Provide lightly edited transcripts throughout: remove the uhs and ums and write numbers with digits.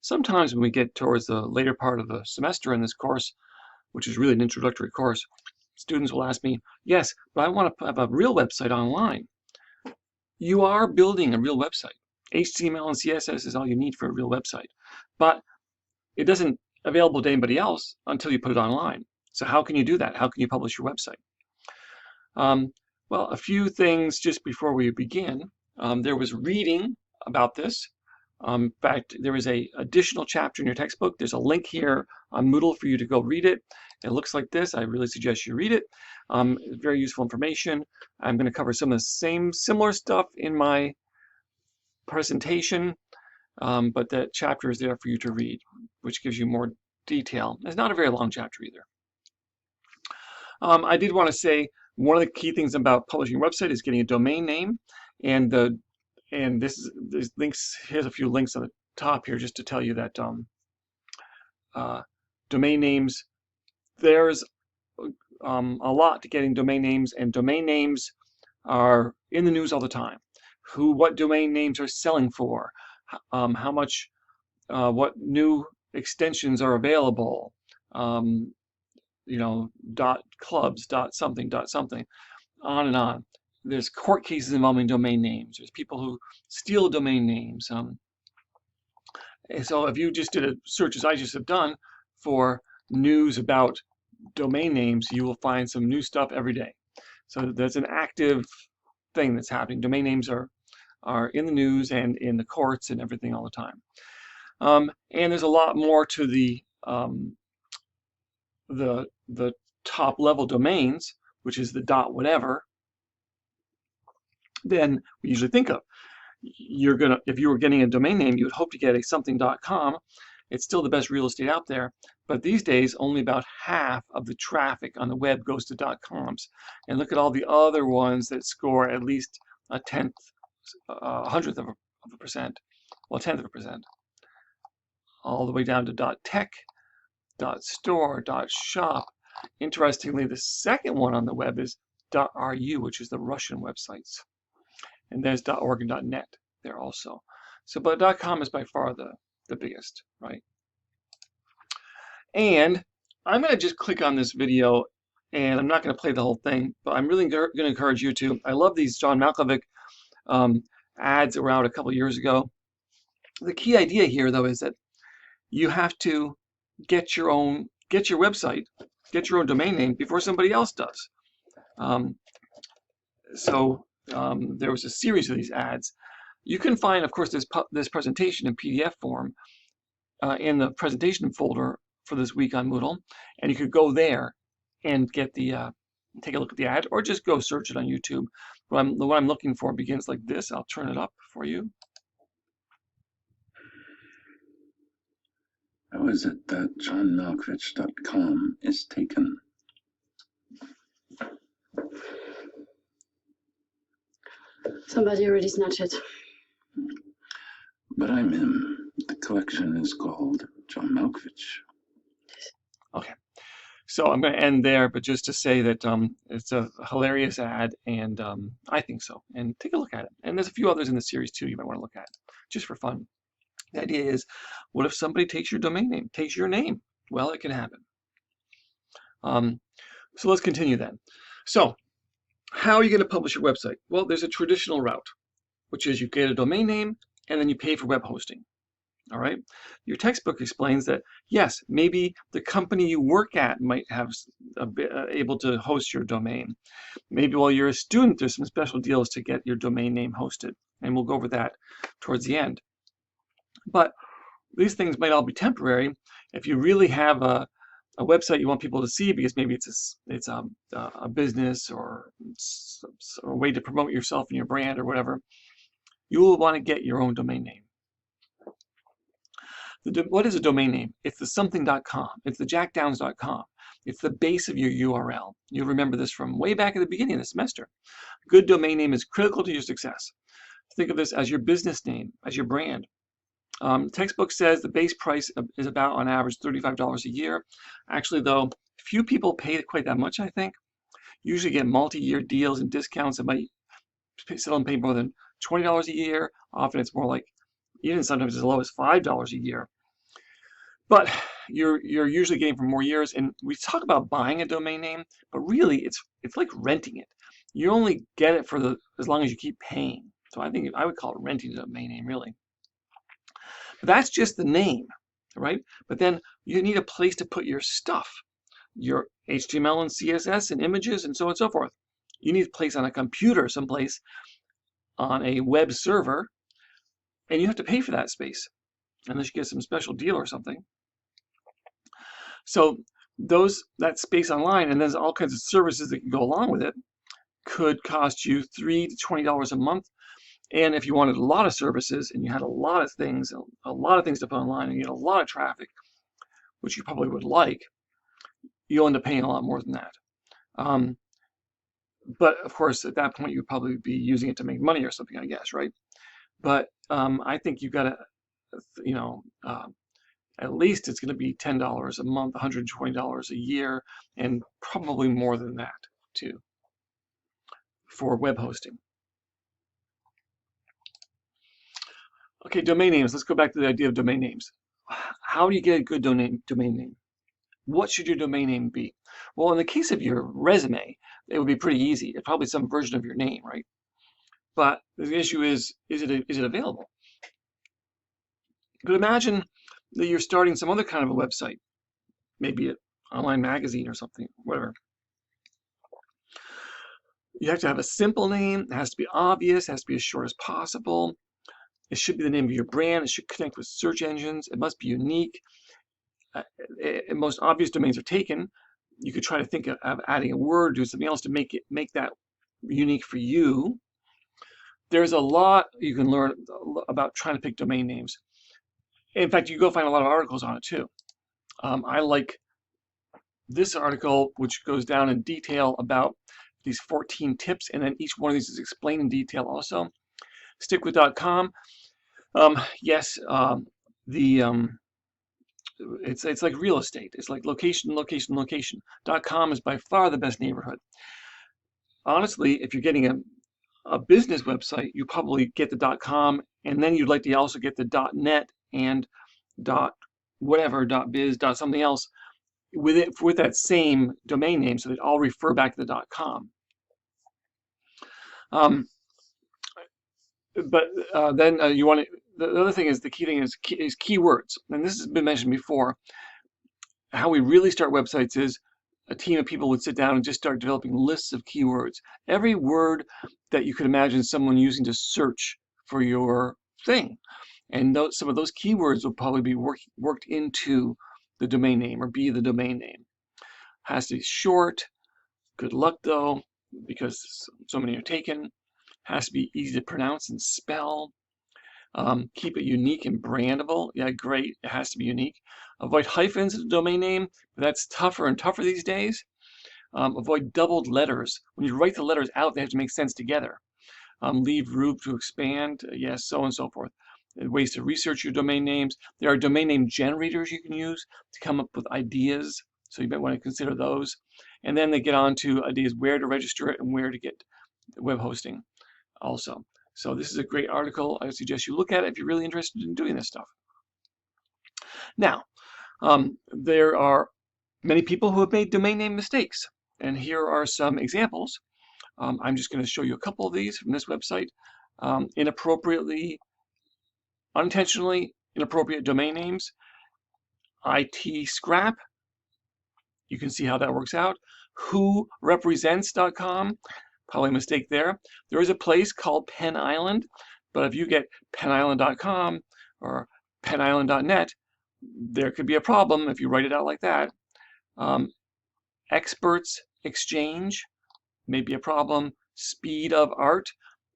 sometimes when we get towards the later part of the semester in this course, which is really an introductory course, students will ask me, yes, but I want to have a real website online. You are building a real website. HTML and CSS is all you need for a real website. But it doesn't available to anybody else until you put it online. So how can you do that? How can you publish your website? Well, a few things just before we begin. There was reading about this. In fact, there is an additional chapter in your textbook. There's a link here on Moodle for you to go read it. It looks like this. I really suggest you read it. Very useful information. I'm going to cover some of the similar stuff in my presentation, but that chapter is there for you to read, which gives you more detail. It's not a very long chapter either. I did want to say one of the key things about publishing a website is getting a domain name, and this links. Here's a few links on the top here just to tell you that domain names. There's a lot to getting domain names, and domain names are in the news all the time. What domain names are selling for, how much, what new extensions are available. You know, .clubs, .something, on and on. There's court cases involving domain names. There's people who steal domain names. And so if you just did a search, as I just have done, for news about domain names, you will find some new stuff every day. So there's an active thing that's happening. Domain names are in the news and in the courts and everything all the time. And there's a lot more to the top level domains, which is the .whatever, than we usually think of. If you were getting a domain name, you would hope to get a something.com. It's still the best real estate out there, but these days only about half of the traffic on the web goes to .coms. And look at all the other ones that score at least a tenth, a hundredth of a percent, well, a tenth of a percent, all the way down to .tech, .store, .shop. Interestingly, the second one on the web is .ru, which is the Russian websites. And there's .org and .net there also. So, but .com is by far the biggest, right? And I'm going to just click on this video, and I'm not going to play the whole thing, but I'm really going to encourage you to. I love these John Malkovich ads that were out a couple years ago. The key idea here, though, is that you have to get your website, get your own domain name before somebody else does. There was a series of these ads. You can find, of course, this presentation in PDF form in the presentation folder for this week on Moodle, and you could go there and get take a look at the ad, or just go search it on YouTube. What I'm looking for begins like this. I'll turn it up for you. How is it that johnmalkovich.com is taken? Somebody already snatched it. But I'm him. The collection is called John Malkovich. Okay, so I'm going to end there, but just to say that it's a hilarious ad, and I think so. And take a look at it. And there's a few others in the series too you might want to look at, just for fun. The idea is, what if somebody takes your domain name, takes your name? Well, it can happen. So let's continue then. So how are you going to publish your website? Well, there's a traditional route, which is you get a domain name and then you pay for web hosting. All right. Your textbook explains that, yes, maybe the company you work at might have able to host your domain. Maybe while you're a student, there's some special deals to get your domain name hosted. And we'll go over that towards the end. But these things might all be temporary. If you really have a website you want people to see because maybe it's a business or a way to promote yourself and your brand or whatever, you will want to get your own domain name. What is a domain name? It's the something.com. It's the jackdowns.com. It's the base of your URL. You'll remember this from way back at the beginning of the semester. A good domain name is critical to your success. Think of this as your business name, as your brand. Textbook says the base price is about, on average, $35 a year. Actually, though, few people pay quite that much, I think. Usually get multi-year deals and discounts that might sell and pay more than $20 a year. Often it's more like, even sometimes as low as $5 a year. but you're usually getting for more years. And we talk about buying a domain name, but really it's like renting it. You only get it for as long as you keep paying. So I think I would call it renting a domain name, really. But that's just the name, right? But then you need a place to put your stuff, your HTML and CSS and images and so on and so forth. You need a place on a computer someplace on a web server, and you have to pay for that space unless you get some special deal or something. So that space online, and there's all kinds of services that can go along with it, could cost you $3 to $20 a month. And if you wanted a lot of services and you had a lot of things to put online, and you had a lot of traffic, which you probably would like, you'll end up paying a lot more than that. But of course, at that point, you'd probably be using it to make money or something, I guess, right? But I think you've got to, at least it's going to be $10 a month, $120 a year, and probably more than that too for web hosting. Okay, domain names. Let's go back to the idea of domain names. How do you get a good domain name? What should your domain name be? Well, in the case of your resume, it would be pretty easy. It's probably some version of your name, right? But the issue is it available? But imagine that you're starting some other kind of a website, maybe an online magazine or something, whatever. You have to have a simple name. It has to be obvious. It has to be as short as possible. It should be the name of your brand. It should connect with search engines. It must be unique. Most obvious domains are taken. You could try to think of adding a word, do something else to make that unique for you. There's a lot you can learn about trying to pick domain names. In fact, you go find a lot of articles on it too. I like this article, which goes down in detail about these 14 tips, and then each one of these is explained in detail also. Stickwith.com. Yes, it's like real estate. It's like location, location, location. .com is by far the best neighborhood. Honestly, if you're getting a business website, you probably get the .com, and then you'd like to also get the .net and .whatever, .biz, .something else with that same domain name, so they all refer back to the .com. Then you want to. The other thing is, the key thing is keywords, and this has been mentioned before. How we really start websites is a team of people would sit down and just start developing lists of keywords. Every word that you could imagine someone using to search for your thing, and some of those keywords will probably be worked into the domain name or be the domain name. Has to be short. Good luck though, because so many are taken. Has to be easy to pronounce and spell. Keep it unique and brandable. Yeah, great. It has to be unique. Avoid hyphens in the domain name. That's tougher and tougher these days. Avoid doubled letters. When you write the letters out, they have to make sense together. Leave room to expand. Yes, so on and so forth. Ways to research your domain names. There are domain name generators you can use to come up with ideas. So you might want to consider those. And then they get on to ideas where to register it and where to get web hosting also. So this is a great article. I suggest you look at it if you're really interested in doing this stuff. Now, there are many people who have made domain name mistakes, and here are some examples. I'm just going to show you a couple of these from this website. Unintentionally inappropriate domain names. IT Scrap. You can see how that works out. WhoRepresents.com. Probably a mistake there. There is a place called Penn Island, but if you get pennisland.com or pennisland.net, there could be a problem if you write it out like that. Experts Exchange may be a problem. Speed of Art,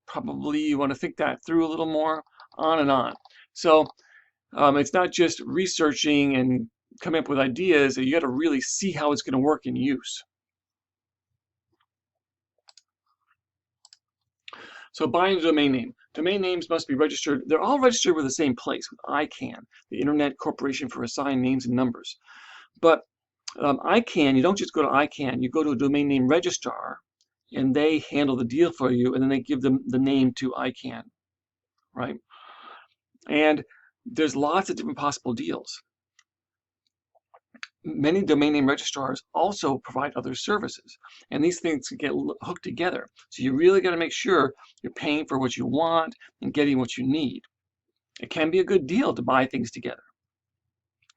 probably you want to think that through a little more, on and on. So it's not just researching and coming up with ideas. You got to really see how it's going to work in use. So buying a domain name. Domain names must be registered. They're all registered with the same place, with ICANN, the Internet Corporation for Assigned Names and Numbers. But ICANN, you don't just go to ICANN, you go to a domain name registrar, and they handle the deal for you, and then they give them the name to ICANN, right? And there's lots of different possible deals. many domain name registrars also provide other services, and these things can get hooked together. So you really got to make sure you're paying for what you want and getting what you need. It can be a good deal to buy things together,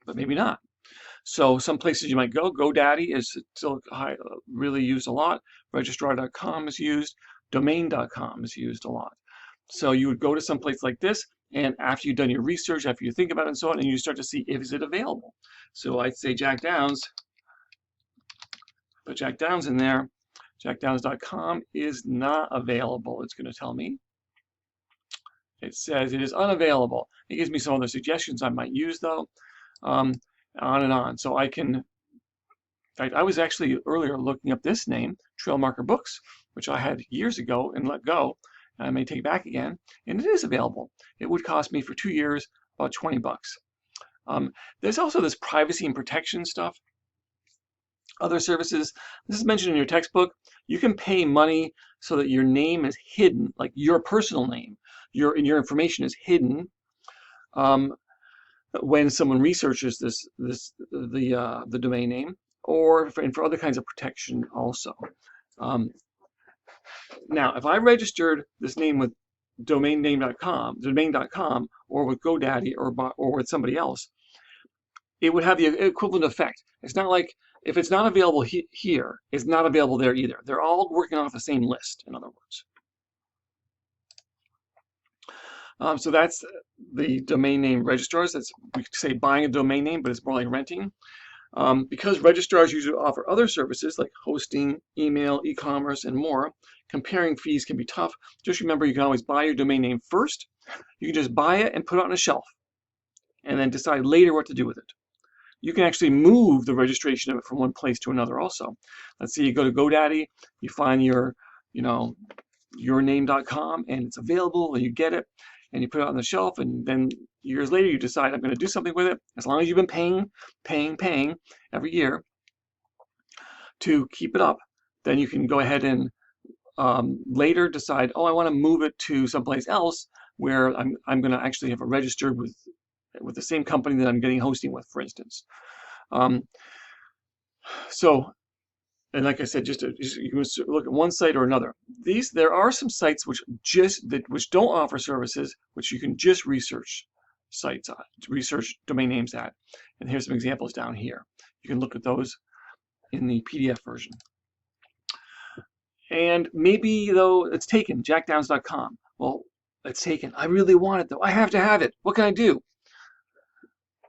but maybe not. So some places you might go, GoDaddy is still really used a lot. Registrar.com is used. Domain.com is used a lot. So you would go to some place like this, and after you've done your research, after you think about it and so on, and you start to see if is it available. So I'd say Jack Downs. Put Jack Downs in there. JackDowns.com is not available. It's going to tell me. It says it is unavailable. It gives me some other suggestions I might use though. On and on. So I can. I was actually earlier looking up this name, Trail Marker Books, which I had years ago and let go. And I may take back again, and it is available. It would cost me for 2 years about 20 bucks. There's also this privacy and protection stuff. Other services, this is mentioned in your textbook. You can pay money so that your name is hidden, like your personal name. Your information is hidden when someone researches the domain name, or for other kinds of protection also. Now, if I registered this name with domain.com, or with GoDaddy, or with somebody else, it would have the equivalent effect. It's not like if it's not available here, it's not available there either. They're all working off the same list, in other words. So that's the domain name registrars. That's, we could say, buying a domain name, but it's more like renting. Because registrars usually offer other services like hosting, email, e-commerce, and more, comparing fees can be tough. Just remember, you can always buy your domain name first. You can just buy it and put it on a shelf, and then decide later what to do with it. You can actually move the registration of it from one place to another also. Let's say you go to GoDaddy, you find your name.com, and it's available, and you get it, and you put it on the shelf, and then years later you decide, I'm going to do something with it. As long as you've been paying every year to keep it up, then you can go ahead and later decide, oh, I want to move it to someplace else where I'm going to actually have it registered with the same company that I'm getting hosting with, for instance. And like I said, you can look at one site or another. There are some sites which don't offer services, which you can just research sites on, research domain names at. And here's some examples down here. You can look at those in the PDF version. And maybe though it's taken, jackdowns.com. Well, it's taken. I really want it though. I have to have it. What can I do?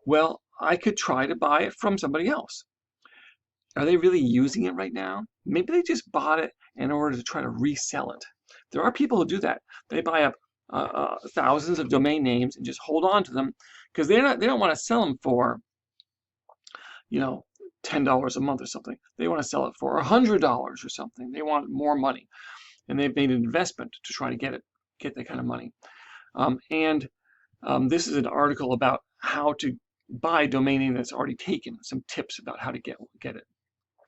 Well, I could try to buy it from somebody else. Are they really using it right now? Maybe they just bought it in order to try to resell it. There are people who do that. They buy up thousands of domain names and just hold on to them because they don't want to sell them for, $10 a month or something. They want to sell it for $100 or something. They want more money, and they've made an investment to try to get that kind of money. This is an article about how to buy a domain name that's already taken. Some tips about how to get it,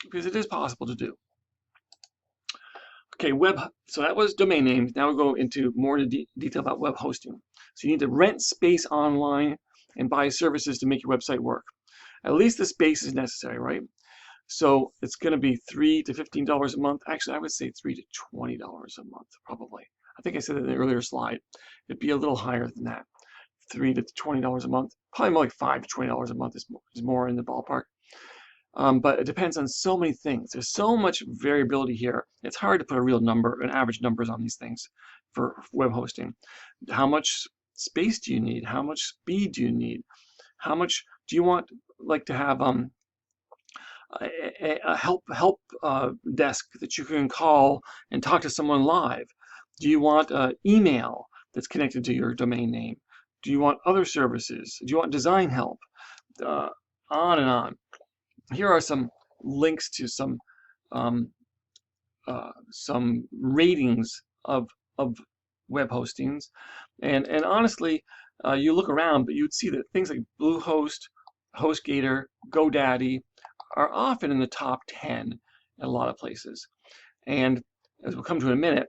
because it is possible to do. Okay, so that was domain names. Now we'll go into more detail about web hosting. So you need to rent space online and buy services to make your website work. At least the space is necessary, right? So it's going to be $3 to $15 a month. Actually, I would say $3 to $20 a month, probably. I think I said it in the earlier slide. It'd be a little higher than that. $3 to $20 a month. Probably more like $5 to $20 a month is more in the ballpark. But it depends on so many things. There's so much variability here. It's hard to put a real number, an average numbers on these things for web hosting. How much space do you need? How much speed do you need? How much do you want, like, to have a help desk that you can call and talk to someone live? Do you want email that's connected to your domain name? Do you want other services? Do you want design help? On and on. Here are some links to some ratings of web hostings, and honestly, you look around, but you'd see that things like Bluehost, HostGator, GoDaddy are often in the top 10 in a lot of places. And as we'll come to in a minute,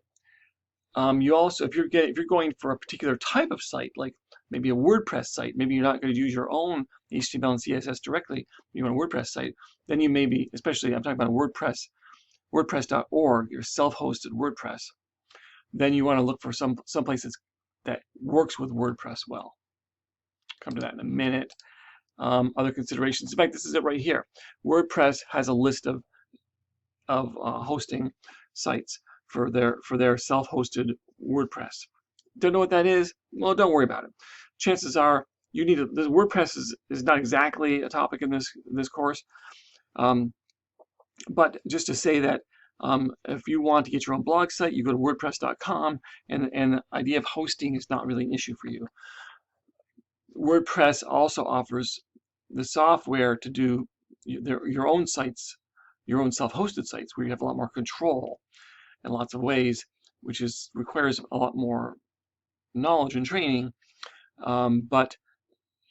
you also, if you're going for a particular type of site, like maybe a WordPress site. Maybe you're not going to use your own HTML and CSS directly. You want a WordPress site. Then you may be, especially I'm talking about WordPress, WordPress.org, your self-hosted WordPress. Then you want to look for some place that works with WordPress well. Come to that in a minute. Other considerations. In fact, this is it right here. WordPress has a list of hosting sites for their self-hosted WordPress. Don't know what that is? Well, don't worry about it. Chances are you need this WordPress is not exactly a topic in this course, but just to say that if you want to get your own blog site, you go to WordPress.com, and the idea of hosting is not really an issue for you. WordPress also offers the software to do your own sites, your own self-hosted sites, where you have a lot more control in lots of ways, which requires a lot more knowledge and training, but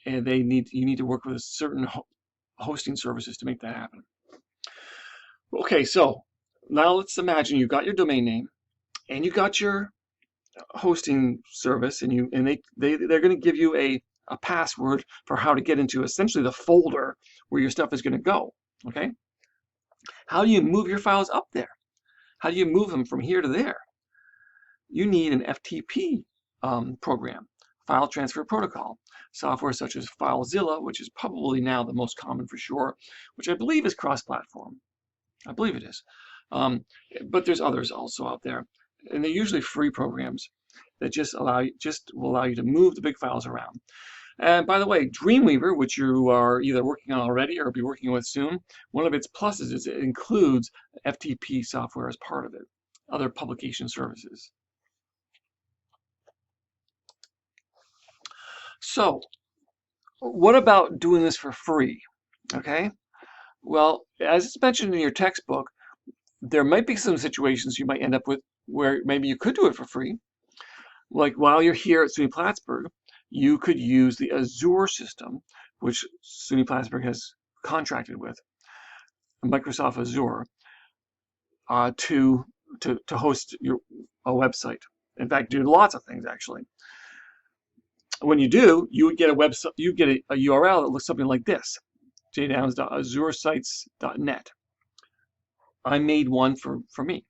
you need to work with certain hosting services to make that happen. Okay, so now let's imagine you got your domain name and you got your hosting service, and they're going to give you a password for how to get into essentially the folder where your stuff is going to go. Okay, how do you move your files up there? How do you move them from here to there? You need an FTP program, file transfer protocol. Software such as FileZilla, which is probably now the most common for sure, which I believe is cross-platform. I believe it is. But there's others also out there, and they're usually free programs that just will allow you to move the big files around. And by the way, Dreamweaver, which you are either working on already or be working with soon, one of its pluses is it includes FTP software as part of it, other publication services. So, what about doing this for free? Okay, well, as it's mentioned in your textbook, there might be some situations you might end up with where maybe you could do it for free. Like while you're here at SUNY Plattsburgh, you could use the Azure system, which SUNY Plattsburgh has contracted with, Microsoft Azure, to host a website. In fact, do lots of things actually. When you do, you would get a website. You get a URL that looks something like this: jdowns.azuresites.net. I made one for me.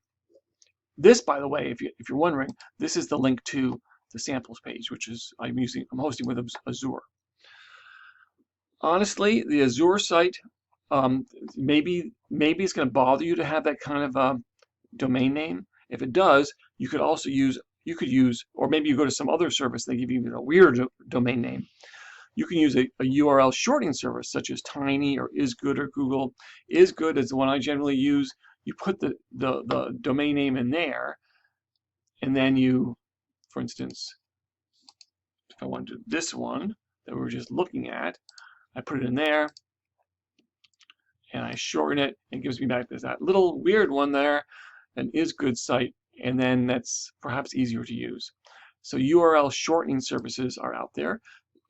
This, by the way, if you're wondering, this is the link to the samples page, which is I'm hosting with Azure. Honestly, the Azure site, maybe it's going to bother you to have that kind of domain name. If it does, you could also use, or maybe you go to some other service, they give you a weird domain name. You can use a URL shortening service such as Tiny or Isgood or Google. Isgood is the one I generally use. You put the domain name in there, and then you, for instance, if I want to do this one that we were just looking at, I put it in there, and I shorten it, and it gives me back that little weird one there, an Isgood site, and then that's perhaps easier to use. So URL shortening services are out there.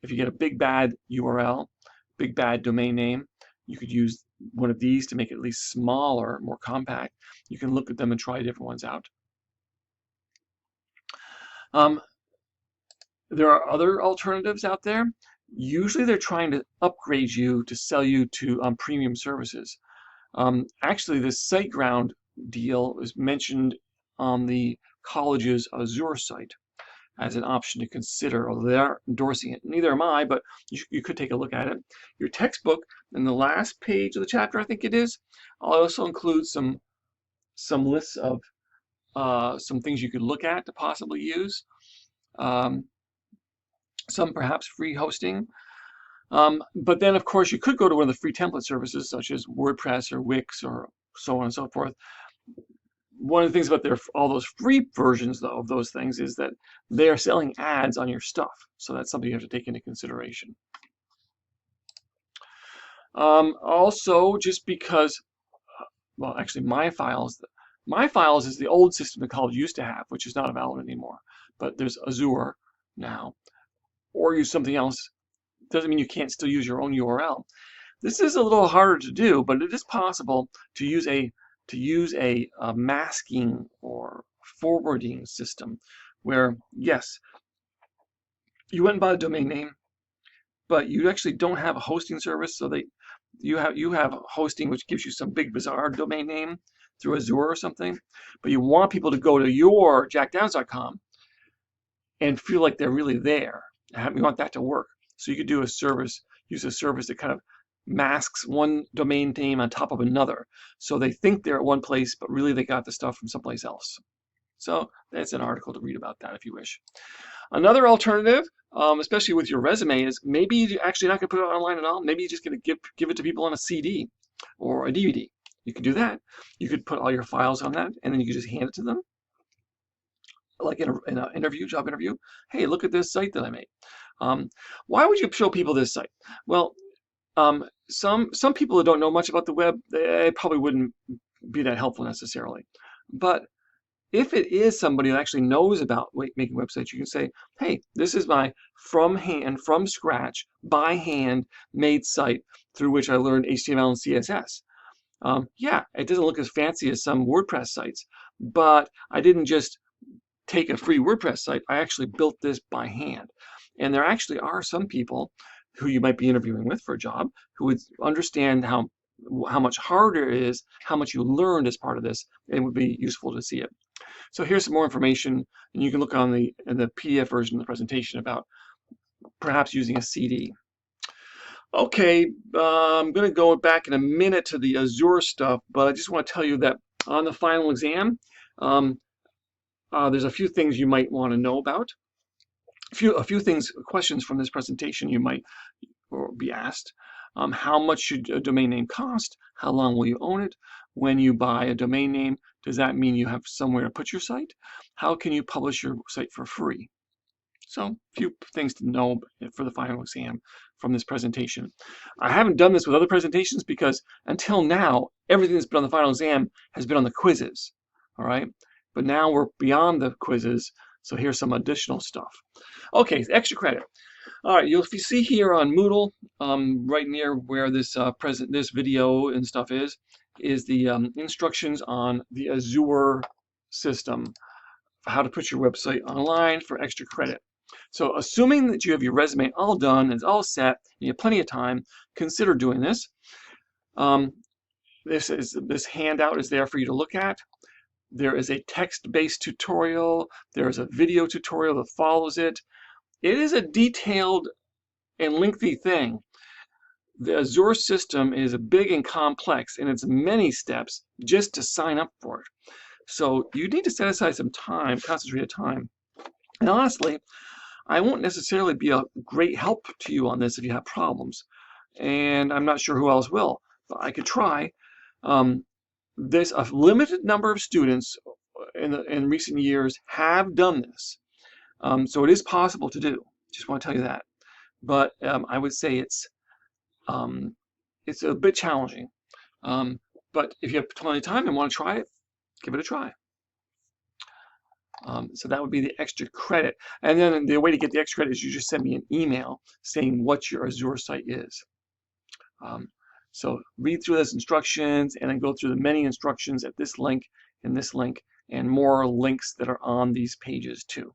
If you get a big bad URL, big bad domain name, you could use one of these to make it at least smaller, more compact. You can look at them and try different ones out. There are other alternatives out there. Usually they're trying to upgrade you to sell you to premium services. Actually, this SiteGround deal is mentioned on the college's Azure site as an option to consider, although they aren't endorsing it. Neither am I, but you could take a look at it. Your textbook, in the last page of the chapter, I think it is, I'll also include some lists of some things you could look at to possibly use. Some perhaps free hosting. But then, of course, you could go to one of the free template services, such as WordPress or Wix or so on and so forth. One of the things about all those free versions, though, of those things is that they are selling ads on your stuff. So that's something you have to take into consideration. Also, just because, well, actually, My Files is the old system the college used to have, which is not valid anymore. But there's Azure now. Or use something else. Doesn't mean you can't still use your own URL. This is a little harder to do, but it is possible to use a masking or forwarding system where, yes, you went and bought a domain name, but you actually don't have a hosting service, so you have hosting which gives you some big bizarre domain name through Azure or something, but you want people to go to your jackdowns.com and feel like they're really there. You want that to work. So you could do a service, use a service that kind of masks one domain name on top of another. So they think they're at one place, but really they got the stuff from someplace else. So that's an article to read about that if you wish. Another alternative, especially with your resume, is maybe you're actually not going to put it online at all. Maybe you're just going to give it to people on a CD or a DVD. You could do that. You could put all your files on that, and then you could just hand it to them, like in an interview, job interview. Hey, look at this site that I made. Why would you show people this site? Well, some people that don't know much about the web, they probably wouldn't be that helpful necessarily. But if it is somebody that actually knows about making websites, you can say, hey, this is my from scratch, by hand made site through which I learned HTML and CSS. Yeah, it doesn't look as fancy as some WordPress sites, but I didn't just take a free WordPress site. I actually built this by hand. And there actually are some people who you might be interviewing with for a job who would understand how much harder it is, how much you learned as part of this. It would be useful to see it. So here's some more information, and you can look on the PDF version of the presentation about perhaps using a CD. Okay, I'm going to go back in a minute to the Azure stuff, but I just want to tell you that on the final exam, there's a few things you might want to know about. A few questions from this presentation you might be asked. How much should a domain name cost? How long will you own it? When you buy a domain name, does that mean you have somewhere to put your site? How can you publish your site for free? So a few things to know for the final exam from this presentation. I haven't done this with other presentations because until now, everything that's been on the final exam has been on the quizzes. All right, but now we're beyond the quizzes, so here's some additional stuff. Okay, extra credit. All right, if you see here on Moodle, right near where this this video and stuff is the instructions on the Azure system, how to put your website online for extra credit. So assuming that you have your resume all done, it's all set, and you have plenty of time, consider doing this. This handout is there for you to look at. There is a text-based tutorial. There is a video tutorial that follows it. It is a detailed and lengthy thing. The Azure system is big and complex, and it's many steps just to sign up for it. So you need to set aside some time, concentrated time. And honestly, I won't necessarily be a great help to you on this if you have problems. And I'm not sure who else will, but I could try. There's a limited number of students in recent years have done this. So it is possible to do. Just want to tell you that. But I would say it's a bit challenging. But if you have plenty of time and want to try it, give it a try. So that would be the extra credit. And then the way to get the extra credit is you just send me an email saying what your Azure site is. So read through those instructions and then go through the many instructions at this link and this link and more links that are on these pages too.